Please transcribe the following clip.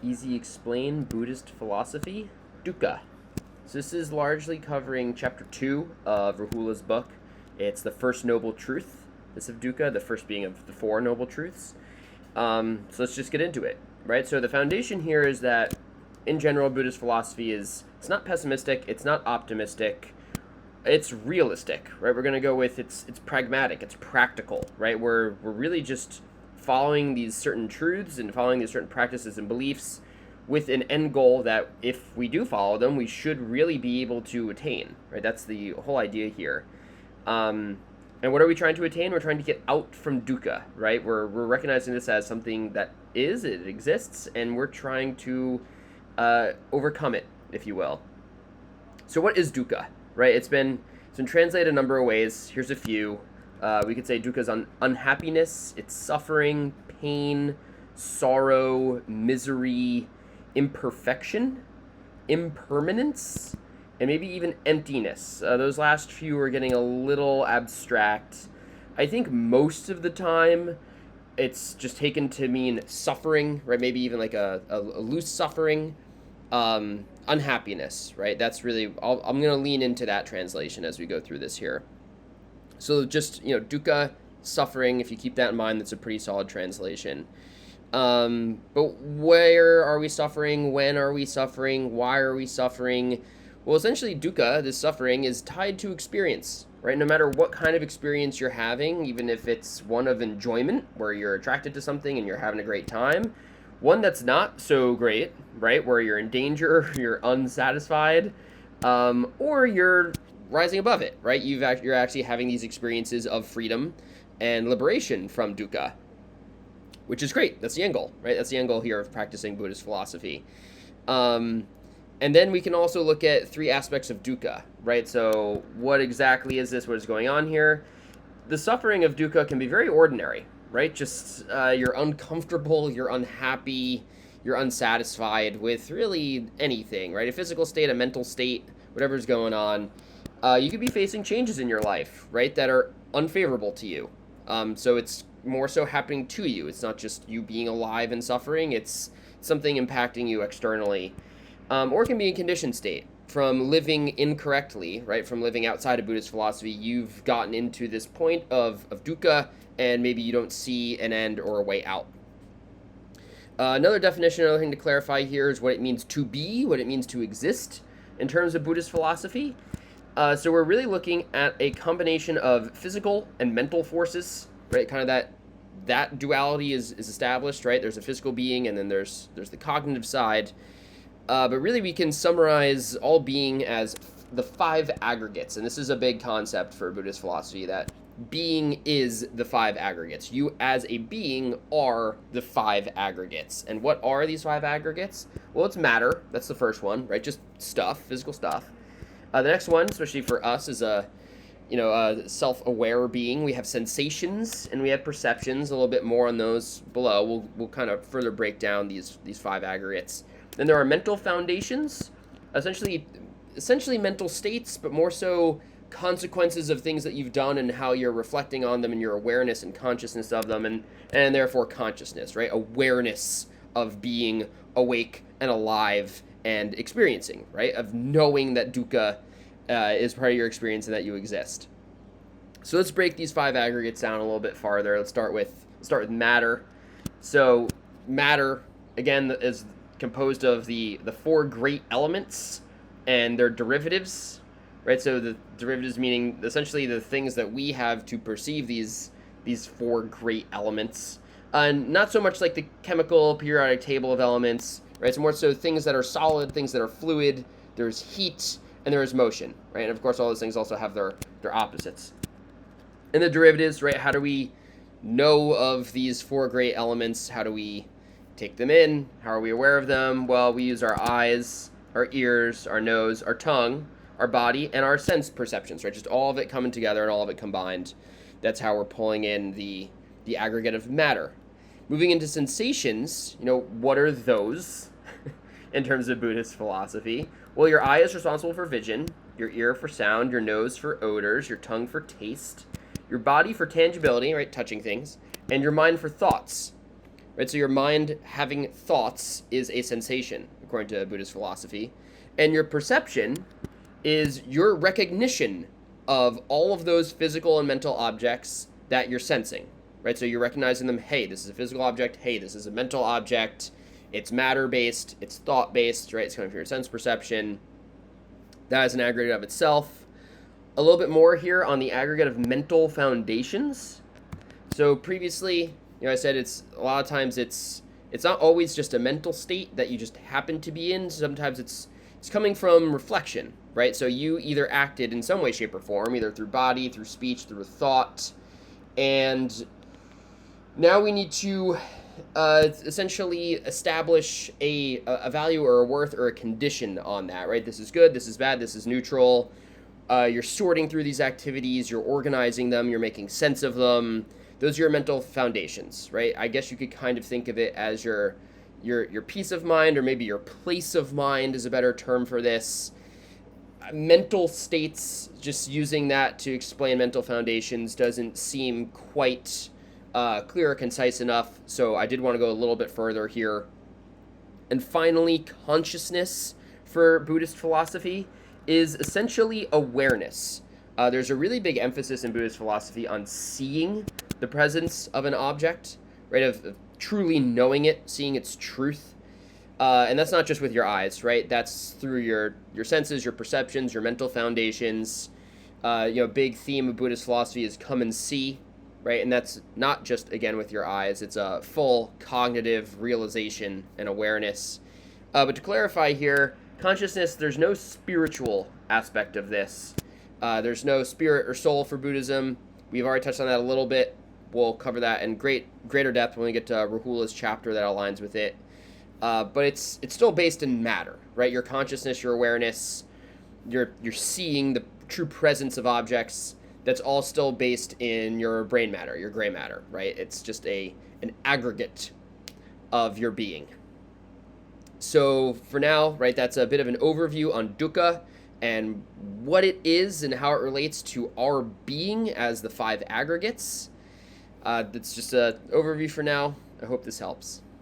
Easy Explain Buddhist Philosophy, Dukkha. So this is largely covering chapter 2 of Rahula's book. It's the first noble truth, this of Dukkha, the first being of the four noble truths. So let's just get into it, right? So the foundation here is that, in general, Buddhist philosophy it's not pessimistic, it's not optimistic, it's realistic, right? We're going to go with it's pragmatic, it's practical, right? We're really just following these certain truths and following these certain practices and beliefs with an end goal that, if we do follow them, we should really be able to attain, right? That's the whole idea here. And what are we trying to attain? We're trying to get out from dukkha, right? We're recognizing this as something that it exists, and we're trying to overcome it, if you will. So what is dukkha, right? It's been translated a number of ways. Here's a few. We could say dukkha is unhappiness, it's suffering, pain, sorrow, misery, imperfection, impermanence, and maybe even emptiness. Those last few are getting a little abstract. I think most of the time it's just taken to mean suffering, right? Maybe even like a loose suffering. Unhappiness, right? That's really, I'm going to lean into that translation as we go through this here. So just, dukkha, suffering, if you keep that in mind, that's a pretty solid translation. But where are we suffering? When are we suffering? Why are we suffering? Well, essentially, dukkha, this suffering, is tied to experience, right? No matter what kind of experience you're having, even if it's one of enjoyment, where you're attracted to something and you're having a great time, one that's not so great, right, where you're in danger, you're unsatisfied, or you're rising above it, right? You're actually having these experiences of freedom and liberation from dukkha, which is great. That's the end goal, right? That's the end goal here of practicing Buddhist philosophy. And then we can also look at three aspects of dukkha, right? So what exactly is this? What is going on here? The suffering of dukkha can be very ordinary, right? Just you're uncomfortable, you're unhappy, you're unsatisfied with really anything, right? A physical state, a mental state, whatever's going on. You could be facing changes in your life, right, that are unfavorable to you. So it's more so happening to you. It's not just you being alive and suffering. It's something impacting you externally. Or it can be a conditioned state. From living incorrectly, right, from living outside of Buddhist philosophy, you've gotten into this point of dukkha, and maybe you don't see an end or a way out. Another definition, another thing to clarify here is what it means to be, what it means to exist in terms of Buddhist philosophy. So we're really looking at a combination of physical and mental forces, right? Kind of that duality is established, right? There's a physical being, and then there's the cognitive side. But really, we can summarize all being as the five aggregates. And this is a big concept for Buddhist philosophy, that being is the five aggregates. You as a being are the five aggregates. And what are these five aggregates? Well, it's matter. That's the first one, right? Just stuff, physical stuff. The next one, especially for us, is a self-aware being. We have sensations and we have perceptions. A little bit more on those below. We'll kind of further break down these five aggregates. Then there are mental foundations, essentially mental states, but more so consequences of things that you've done and how you're reflecting on them and your awareness and consciousness of them, and therefore consciousness, right? Awareness of being awake and alive and experiencing, right? Of knowing that dukkha is part of your experience and that you exist. So let's break these five aggregates down a little bit farther. Let's start with matter. So matter, again, is composed of the four great elements and their derivatives, right? So the derivatives meaning essentially the things that we have to perceive these four great elements, and not so much like the chemical periodic table of elements, right? It's more so things that are solid, things that are fluid. There's heat and there is motion, right? And of course, all those things also have their opposites. And the derivatives, right? How do we know of these four great elements? How do we take them in? How are we aware of them? Well, we use our eyes, our ears, our nose, our tongue, our body, and our sense perceptions, right? Just all of it coming together and all of it combined. That's how we're pulling in the aggregate of matter. Moving into sensations, what are those in terms of Buddhist philosophy? Well, your eye is responsible for vision, your ear for sound, your nose for odors, your tongue for taste, your body for tangibility, right, touching things, and your mind for thoughts. right? So your mind having thoughts is a sensation, according to Buddhist philosophy. And your perception is your recognition of all of those physical and mental objects that you're sensing, right? So you're recognizing them, hey, this is a physical object, hey, this is a mental object, it's matter-based, it's thought-based, right? It's coming from your sense perception. That is an aggregate of itself. A little bit more here on the aggregate of mental foundations. So previously, I said it's a lot of times it's not always just a mental state that you just happen to be in. Sometimes it's coming from reflection, right? So you either acted in some way, shape, or form, either through body, through speech, through thought, and now we need to essentially establish a value or a worth or a condition on that, right? This is good, this is bad, this is neutral. You're sorting through these activities, you're organizing them, you're making sense of them. Those are your mental foundations, right? I guess you could kind of think of it as your peace of mind, or maybe your place of mind is a better term for this. Mental states, just using that to explain mental foundations doesn't seem quite clear or concise enough, so I did want to go a little bit further here. And finally, consciousness for Buddhist philosophy is essentially awareness. There's a really big emphasis in Buddhist philosophy on seeing the presence of an object, right? Of truly knowing it, seeing its truth. And that's not just with your eyes, right? That's through your senses, your perceptions, your mental foundations. Big theme of Buddhist philosophy is come and see, right? And that's not just, again, with your eyes. It's a full cognitive realization and awareness. But to clarify here, consciousness, there's no spiritual aspect of this. There's no spirit or soul for Buddhism. We've already touched on that a little bit. We'll cover that in greater depth when we get to Rahula's chapter that aligns with it. But it's still based in matter, right? Your consciousness, your awareness, you're seeing the true presence of objects. That's all still based in your brain matter, your gray matter, right? It's just an aggregate of your being. So for now, right, that's a bit of an overview on dukkha and what it is and how it relates to our being as the five aggregates. That's just an overview for now. I hope this helps.